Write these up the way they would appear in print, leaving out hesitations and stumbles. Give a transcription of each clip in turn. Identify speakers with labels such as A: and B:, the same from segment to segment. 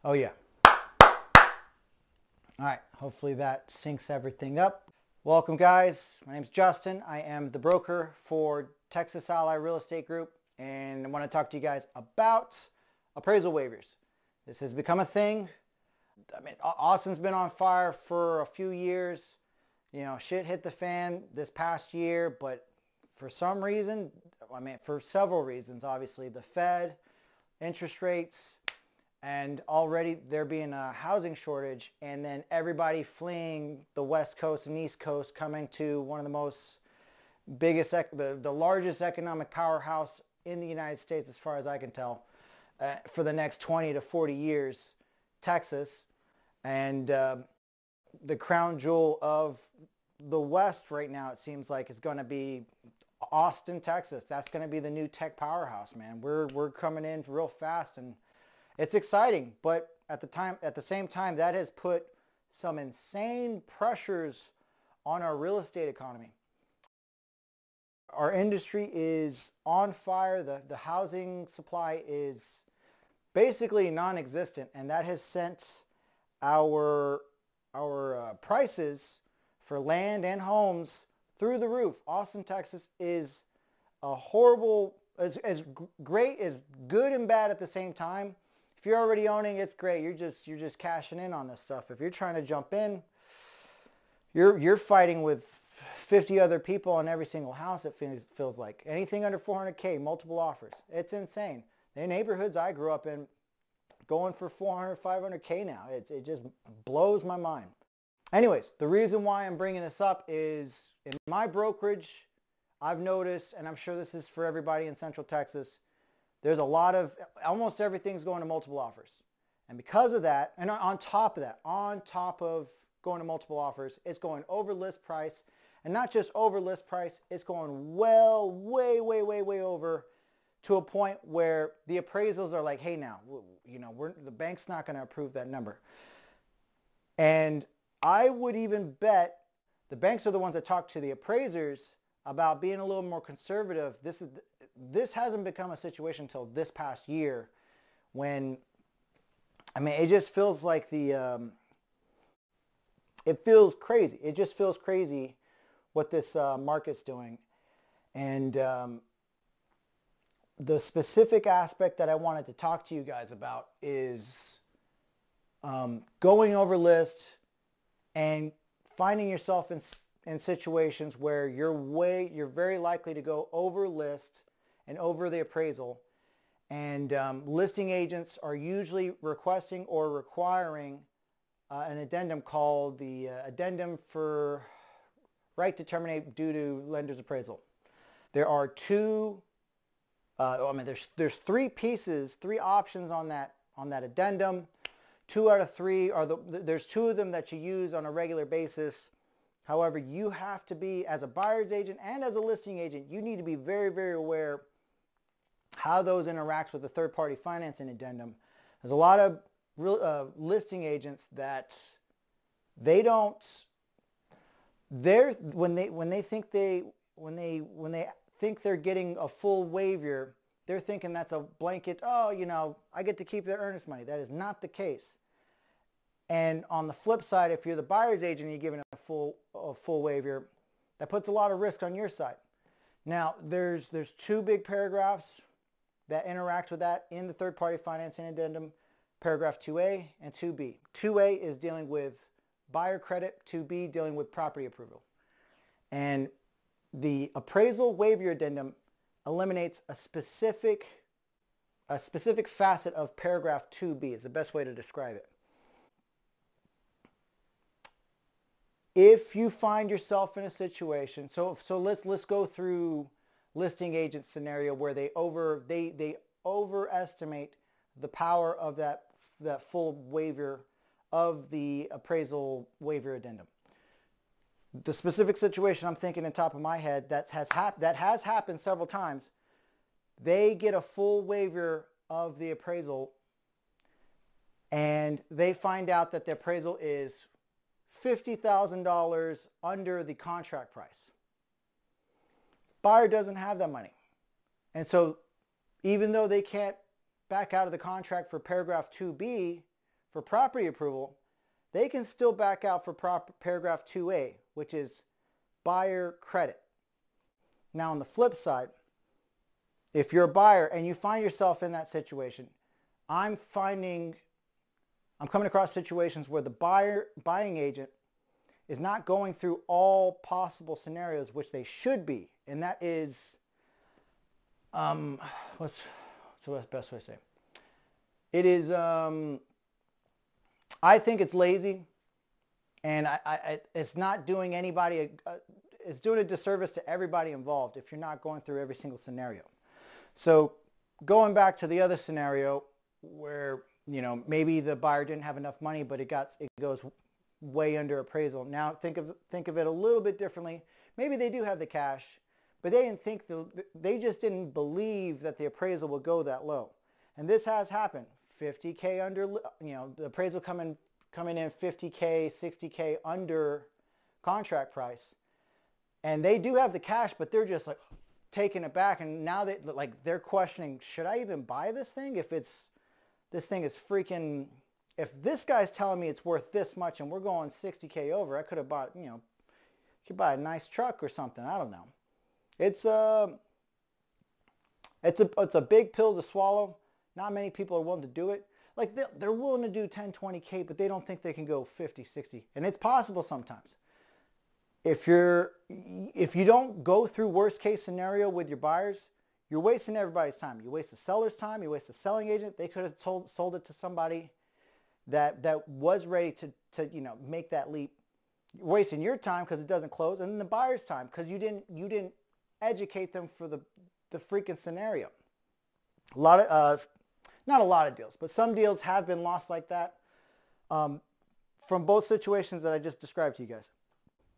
A: Oh yeah. All right, hopefully that syncs everything up. Welcome guys, my name is Justin. I am the broker for Texas Ally Real Estate Group, and I want to talk to you guys about appraisal waivers. This has become a thing. I mean, Austin's been on fire for a few years. You know, shit hit the fan this past year, but for some reason, I mean, for several reasons, obviously, the Fed, interest rates, and already there being a housing shortage, and then everybody fleeing the West Coast and East Coast, coming to one of the most biggest, the largest economic powerhouse in the United States, as far as I can tell, for the next 20 to 40 years, Texas, and the crown jewel of the West right now, it seems like, is going to be Austin, Texas. That's going to be the new tech powerhouse, man. We're coming in real fast, and it's exciting, but at the same time, that has put some insane pressures on our real estate economy. Our industry is on fire. The housing supply is basically non-existent, and that has sent our prices for land and homes through the roof. Austin, Texas is a horrible, as great, as good and bad at the same time. If you're already owning, it's great. You're just cashing in on this stuff. If you're trying to jump in, you're fighting with 50 other people on every single house. It feels like anything under 400K, multiple offers. It's insane. The neighborhoods I grew up in, going for 400, 500K now. It just blows my mind. Anyways, the reason why I'm bringing this up is in my brokerage, I've noticed, and I'm sure this is for everybody in Central Texas, there's a lot of, almost everything's going to multiple offers. And because of that, and on top of going to multiple offers, it's going over list price. And not just over list price, it's going way over, to a point where the appraisals are like, hey now, you know, the bank's not going to approve that number. And I would even bet the banks are the ones that talk to the appraisers about being a little more conservative. This hasn't become a situation until this past year, when, I mean, it just feels like it feels crazy. It just feels crazy what this market's doing. And the specific aspect that I wanted to talk to you guys about is going over list and finding yourself in situations where you're very likely to go over list and over the appraisal. And listing agents are usually requesting or requiring an addendum called the Addendum for Right to Terminate due to lender's appraisal. There are there's three options on that addendum. 2 out of 3 are there's 2 of them that you use on a regular basis. However, you have to be, as a buyer's agent and as a listing agent, you need to be very aware how those interact with the third-party financing addendum. There's a lot of listing agents that when they think they're getting a full waiver, they're thinking that's a blanket, oh, you know, I get to keep their earnest money. That is not the case. And on the flip side, if you're the buyer's agent and you're giving a full waiver, that puts a lot of risk on your side. Now, there's 2 big paragraphs that interact with that in the third-party financing addendum, paragraph 2A and 2B. 2A is dealing with buyer credit, 2B dealing with property approval. And the appraisal waiver addendum eliminates a specific facet of paragraph 2B is the best way to describe it. If you find yourself in a situation, so let's go through listing agent scenario where they overestimate the power of that full waiver of the appraisal waiver addendum. The specific situation I'm thinking on top of my head that has happened several times, they get a full waiver of the appraisal and they find out that the appraisal is $50,000 under the contract price. Buyer doesn't have that money. And so even though they can't back out of the contract for paragraph 2B, for property approval, they can still back out for paragraph 2A, which is buyer credit. Now on the flip side, if you're a buyer and you find yourself in that situation, I'm coming across situations where the buying agent is not going through all possible scenarios, which they should be. And that is, what's the best way to say? It is, I think it's lazy, and it's not doing anybody, it's doing a disservice to everybody involved if you're not going through every single scenario. So going back to the other scenario where, you know, maybe the buyer didn't have enough money, but it goes way under appraisal. Now think of it a little bit differently. Maybe they do have the cash, but they just didn't believe that the appraisal would go that low. And this has happened. 50K under, you know, the appraisal coming in 50K, 60K under contract price. And they do have the cash, but they're just like taking it back. And now they're questioning, should I even buy this thing? This thing is freaking, if this guy's telling me it's worth this much and we're going 60K over, I could have bought, you know, you could buy a nice truck or something. I don't know. It's a big pill to swallow. Not many people are willing to do it. Like they're willing to do 10, 20K, but they don't think they can go 50, 60. And it's possible sometimes. If you don't go through worst case scenario with your buyers, you're wasting everybody's time. You waste the seller's time. You waste the selling agent. They could have sold it to somebody that was ready to you know, make that leap. You're wasting your time because it doesn't close, and then the buyer's time because you didn't educate them for the freaking scenario. Not a lot of deals, but some deals have been lost like that from both situations that I just described to you guys.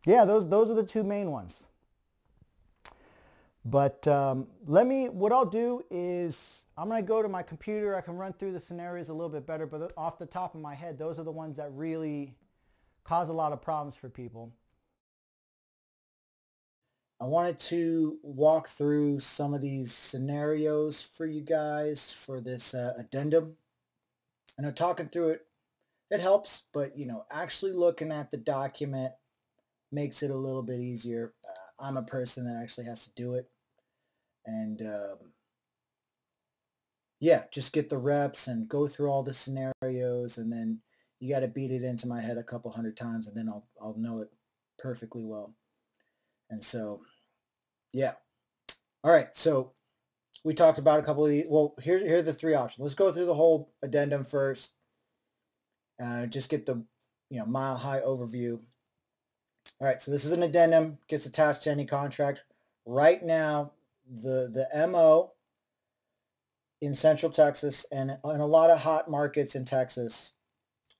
A: Yeah, those are the two main ones. But what I'll do is I'm going to go to my computer. I can run through the scenarios a little bit better, but off the top of my head, those are the ones that really cause a lot of problems for people. I wanted to walk through some of these scenarios for you guys for this addendum. I know talking through it helps, but you know, actually looking at the document makes it a little bit easier. I'm a person that actually has to do it, and yeah, just get the reps and go through all the scenarios, and then you got to beat it into my head a couple hundred times, and then I'll know it perfectly well. And so, yeah. All right, so we talked about a couple of these. Well, here are the three options. Let's go through the whole addendum first. Just get the mile-high overview. All right, so this is an addendum, gets attached to any contract. Right now, the MO in Central Texas and in a lot of hot markets in Texas,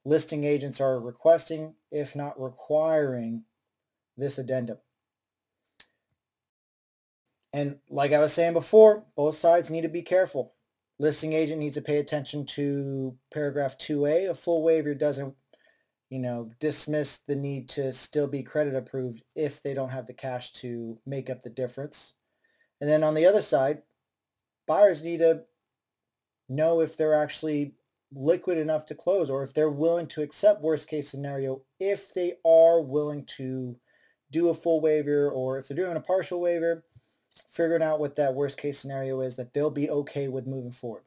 A: listing agents are requesting, if not requiring, this addendum. And like I was saying before, both sides need to be careful. Listing agent needs to pay attention to paragraph 2A. A full waiver doesn't, dismiss the need to still be credit approved if they don't have the cash to make up the difference. And then on the other side, buyers need to know if they're actually liquid enough to close, or if they're willing to accept worst case scenario, if they are willing to do a full waiver, or if they're doing a partial waiver, figuring out what that worst case scenario is that they'll be okay with moving forward.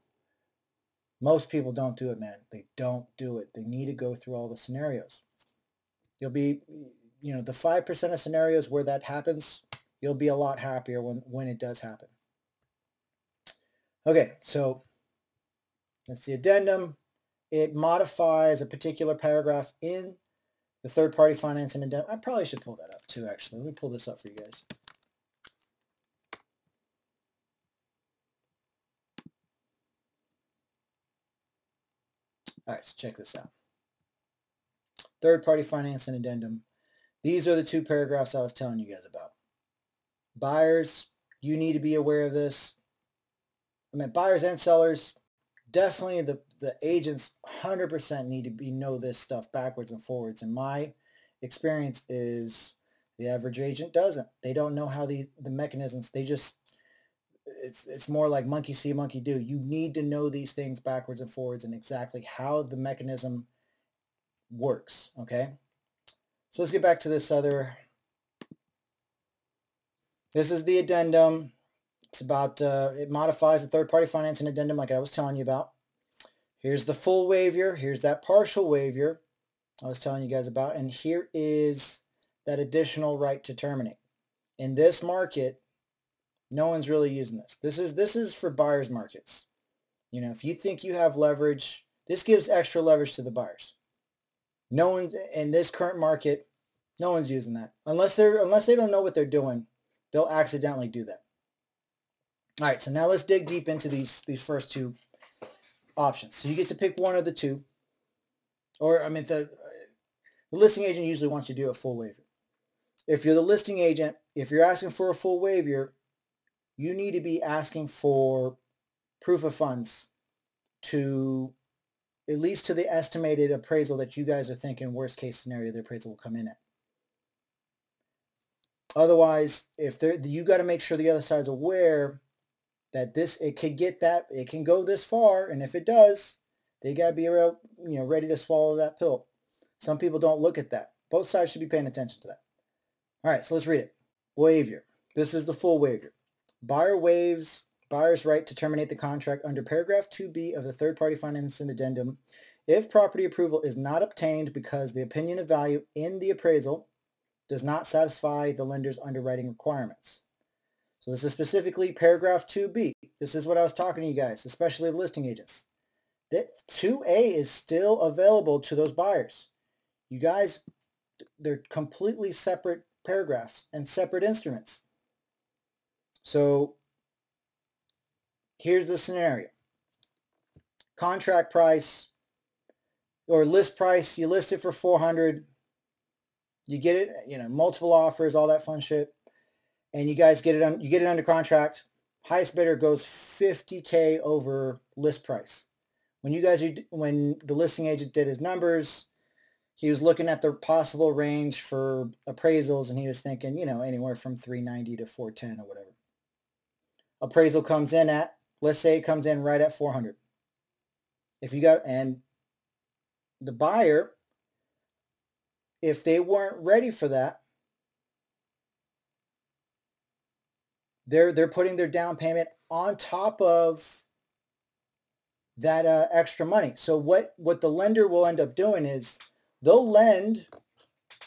A: Most people don't do it, man. They don't do it. They need to go through all the scenarios. You'll be, the 5% of scenarios where that happens, you'll be a lot happier when it does happen. Okay, so that's the addendum. It modifies a particular paragraph in the third-party financing addendum. I probably should pull that up too, actually. Let me pull this up for you guys. All right, so check this out. Third-party financing addendum. These are the two paragraphs I was telling you guys about. Buyers, you need to be aware of this. I mean, buyers and sellers, definitely the agents 100% need to know this stuff backwards and forwards. And my experience is the average agent doesn't. They don't know how the mechanisms, they just, it's more like monkey see, monkey do. You need to know these things backwards and forwards and exactly how the mechanism works, okay? So let's get back to this other. This is the addendum. It's about, it modifies the third-party financing addendum like I was telling you about. Here's the full waiver. Here's that partial waiver I was telling you guys about. And here is that additional right to terminate. In this market, no one's really using this. This is for buyers markets. You know, if you think you have leverage, this gives extra leverage to the buyers. No one in this current market, no one's using that. Unless they don't know what they're doing, they'll accidentally do that. All right, so now let's dig deep into these first two options. So you get to pick one of the two. Or, I mean, the listing agent usually wants you to do a full waiver. If you're the listing agent, if you're asking for a full waiver, you need to be asking for proof of funds to at least to the estimated appraisal that you guys are thinking worst case scenario the appraisal will come in at. Otherwise, if you got to make sure the other side's aware that it can go this far, and if it does, they got to be ready to swallow that pill. Some people don't look at that. Both sides should be paying attention to that. All right, so let's read it. Waiver. This is the full waiver. Buyer waives buyer's right to terminate the contract under paragraph 2B of the third-party financing addendum if property approval is not obtained because the opinion of value in the appraisal does not satisfy the lender's underwriting requirements. So this is specifically paragraph 2B. This is what I was talking to you guys, especially the listing agents. That 2A is still available to those buyers. You guys, they're completely separate paragraphs and separate instruments. So here's the scenario. Contract price or list price, you list it for $400. You get it, multiple offers, all that fun shit. And you guys get it under contract. Highest bidder goes $50K over list price. When the listing agent did his numbers, he was looking at the possible range for appraisals, and he was thinking, anywhere from 390 to 410 or whatever. Appraisal comes in at, let's say it comes in right at 400. And the buyer, if they weren't ready for that, they're putting their down payment on top of that extra money. So what the lender will end up doing is they'll lend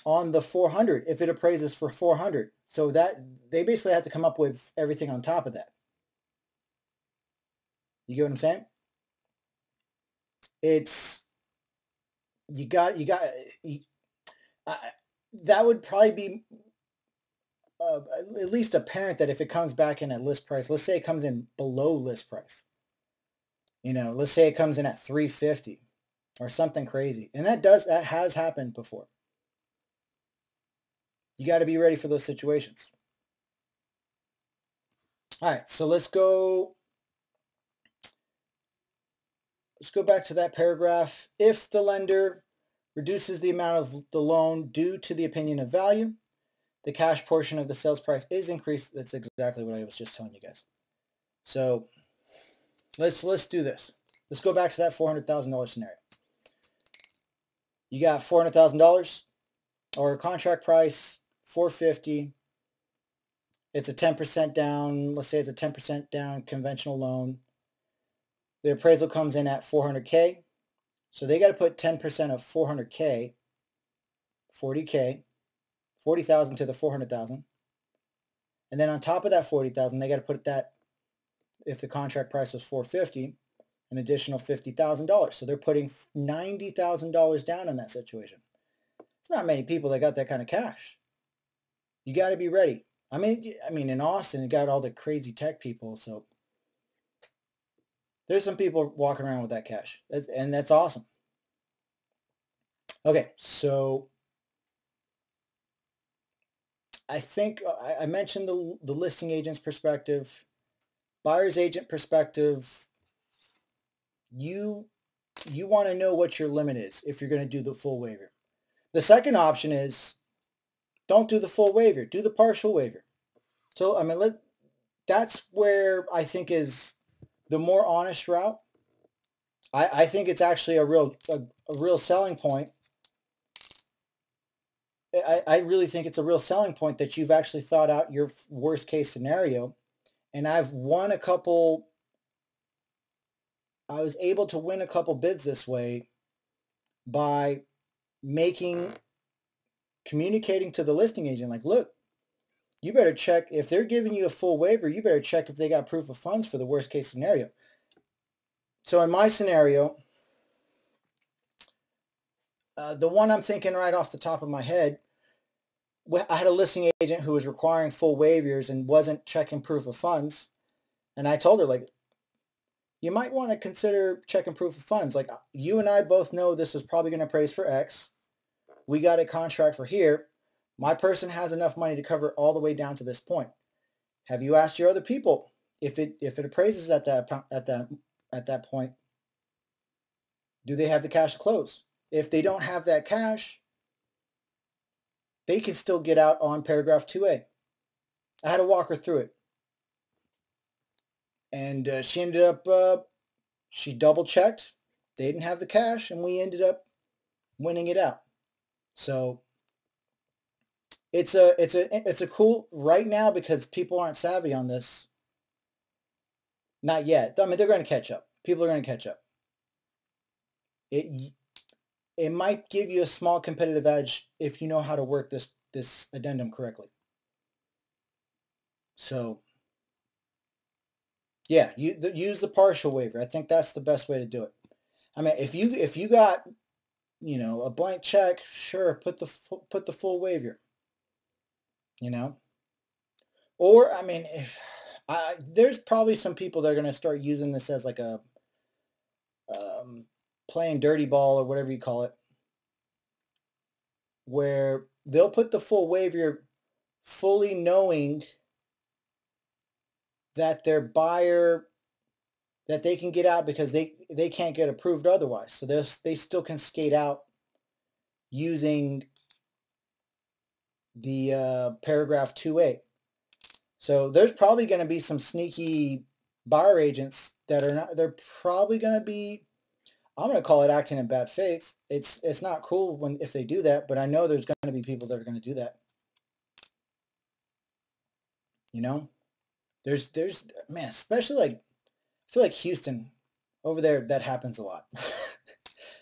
A: on the 400 if it appraises for 400. So that they basically have to come up with everything on top of that. You get what I'm saying? That would probably be at least apparent that if it comes back in at list price, let's say it comes in below list price, let's say it comes in at 350 or something crazy. And that has happened before. You got to be ready for those situations. All right, so let's go back to that paragraph. If the lender reduces the amount of the loan due to the opinion of value, the cash portion of the sales price is increased. That's exactly what I was just telling you guys. So let's do this. Let's go back to that $400,000 scenario. You got $400,000 or a contract price, $450,000. It's a 10% down. Let's say it's a 10% down conventional loan. The appraisal comes in at $400K. So they got to put 10% of $400K, $40K, $40,000 to the $400,000. And then on top of that $40,000, they got to put that, if the contract price was $450,000, an additional $50,000. So they're putting $90,000 down in that situation. It's not many people that got that kind of cash. You got to be ready. I mean, in Austin, you got all the crazy tech people, so there's some people walking around with that cash, and that's awesome. Okay, so I think I mentioned the listing agent's perspective, buyer's agent perspective. You want to know what your limit is if you're going to do the full waiver. The second option is don't do the full waiver, do the partial waiver. So that's where I think is the more honest route. I think it's actually a real selling point I really think it's a real selling point that you've actually thought out your worst case scenario. And I've won a couple, I was able to win a couple bids this way by communicating to the listing agent, like, look, you better check if they're giving you a full waiver, you better check if they got proof of funds for the worst case scenario. So in my scenario, the one I'm thinking right off the top of my head, I had a listing agent who was requiring full waivers and wasn't checking proof of funds. And I told her, like, you might want to consider checking proof of funds. Like, you and I both know this is probably going to appraise for X. We got a contract for here. My person has enough money to cover all the way down to this point. Have you asked your other people if it appraises at that point? Do they have the cash to close? If they don't have that cash, they can still get out on paragraph 2A. I had to walk her through it. And she ended up, she double checked. They didn't have the cash, and we ended up winning it out. So it's a cool right now because people aren't savvy on this. Not yet. I mean, they're going to catch up. People are going to catch up. It might give you a small competitive edge if you know how to work this addendum correctly. So yeah, use the partial waiver. I think that's the best way to do it. I mean, if you got, you know, a blank check, sure, put the full waiver. You know, or I mean, there's probably some people that are going to start using this as like a playing dirty ball or whatever you call it, where they'll put the full waiver fully knowing that their buyer, that they can get out because they can't get approved otherwise. So they still can skate out using the paragraph 2A. So there's probably going to be some sneaky buyer agents that are not, they're probably going to be, I'm going to call it acting in bad faith. It's not cool if they do that, but I know there's going to be people that are going to do that. You know, there's man, especially like, I feel like Houston over there, that happens a lot.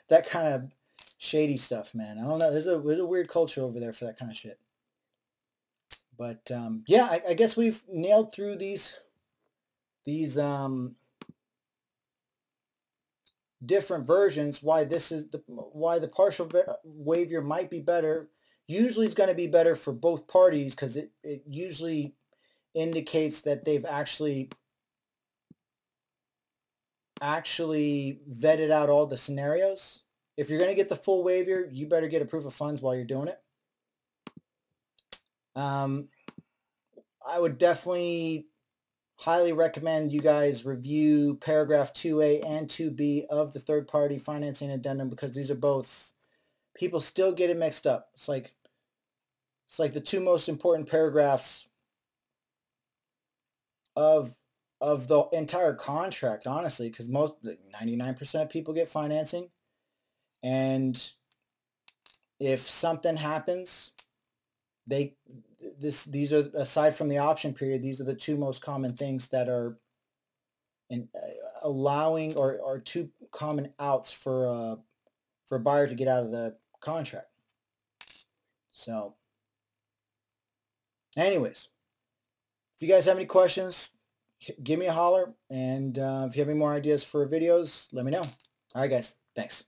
A: That kind of shady stuff, man. I don't know. There's a weird culture over there for that kind of shit. But yeah, I guess we've nailed through these different versions. Why the partial waiver might be better. Usually, it's going to be better for both parties because it usually indicates that they've actually vetted out all the scenarios. If you're going to get the full waiver, you better get a proof of funds while you're doing it. I would definitely highly recommend you guys review paragraph 2A and 2B of the third-party financing addendum because these are both, people still get it mixed up. It's like the two most important paragraphs of the entire contract, honestly, because 99% of people get financing, and if something happens, these are, aside from the option period, these are the two most common things that are allowing or two common outs for a buyer to get out of the contract. So anyways, if you guys have any questions, give me a holler, and if you have any more ideas for videos, let me know. All right, guys. Thanks.